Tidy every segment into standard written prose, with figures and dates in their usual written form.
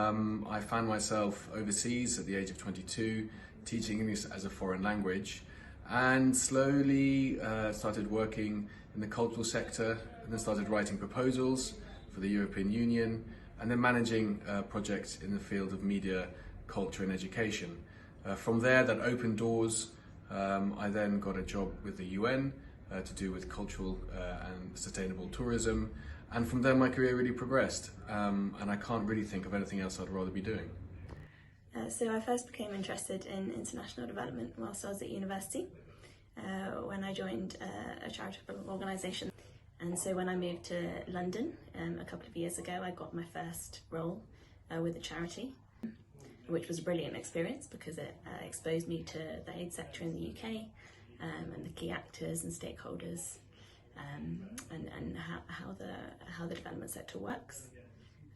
I found myself overseas at the age of 22, teaching English as a foreign language, and slowly started working in the cultural sector, and then started writing proposals for the European Union, and then managing projects in the field of media, culture and education. From there, that opened doors. I then got a job with the UN to do with cultural and sustainable tourism. And from there, my career really progressed, and I can't really think of anything else I'd rather be doing. So I first became interested in international development whilst I was at university, when I joined a charitable organisation. And so when I moved to London a couple of years ago, I got my first role with a charity, which was a brilliant experience because it exposed me to the aid sector in the UK and the key actors and stakeholders. And how the development sector works.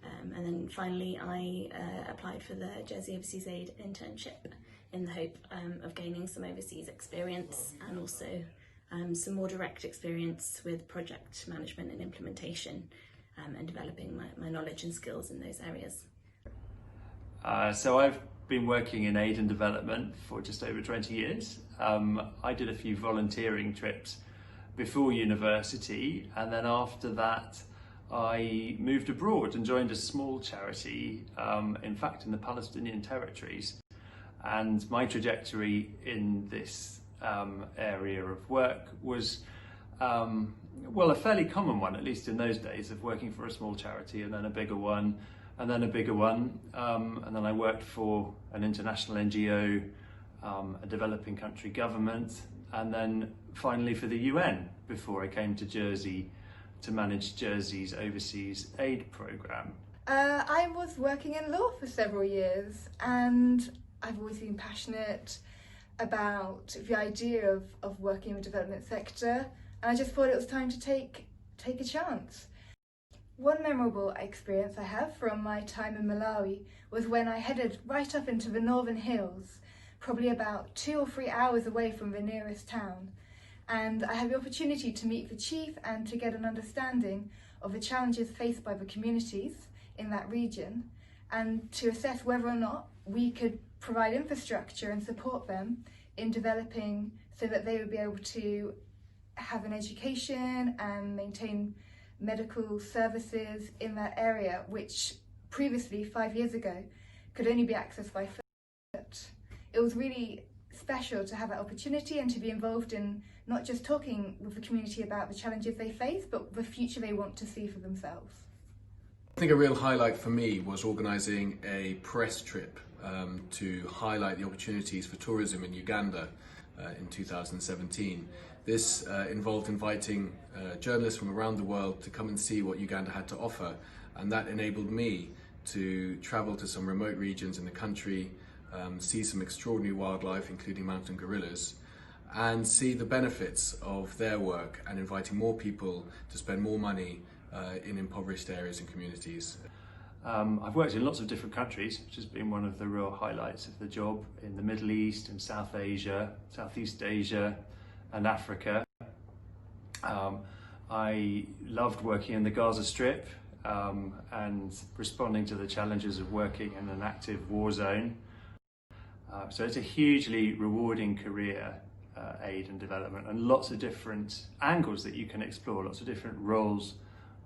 And then finally I applied for the Jersey Overseas Aid internship in the hope of gaining some overseas experience and also some more direct experience with project management and implementation and developing my knowledge and skills in those areas. So I've been working in aid and development for just over 20 years. I did a few volunteering trips before university, and then after that I moved abroad and joined a small charity, in fact in the Palestinian territories. And my trajectory in this area of work was well, a fairly common one, at least in those days, of working for a small charity and then a bigger one and then a bigger one, and then I worked for an international NGO, a developing country government, and then finally for the UN before I came to Jersey to manage Jersey's overseas aid programme. I was working in law for several years, and I've always been passionate about the idea of working in the development sector, and I just thought it was time to take a chance. One memorable experience I have from my time in Malawi was when I headed right up into the Northern Hills, probably about 2 or 3 hours away from the nearest town. And I had the opportunity to meet the chief and to get an understanding of the challenges faced by the communities in that region, and to assess whether or not we could provide infrastructure and support them in developing so that they would be able to have an education and maintain medical services in that area, which previously, 5 years ago, could only be accessed by foot. It was really special to have that opportunity and to be involved in not just talking with the community about the challenges they face, but the future they want to see for themselves. I think a real highlight for me was organising a press trip to highlight the opportunities for tourism in Uganda in 2017. This involved inviting journalists from around the world to come and see what Uganda had to offer, and that enabled me to travel to some remote regions in the country, see some extraordinary wildlife, including mountain gorillas, and see the benefits of their work and inviting more people to spend more money in impoverished areas and communities. I've worked in lots of different countries, which has been one of the real highlights of the job, in the Middle East and South Asia, Southeast Asia and Africa. I loved working in the Gaza Strip and responding to the challenges of working in an active war zone. So it's a hugely rewarding career, aid and development, and lots of different angles that you can explore, lots of different roles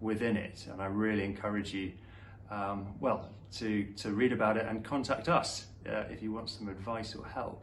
within it. And I really encourage you, well, to read about it and contact us if you want some advice or help.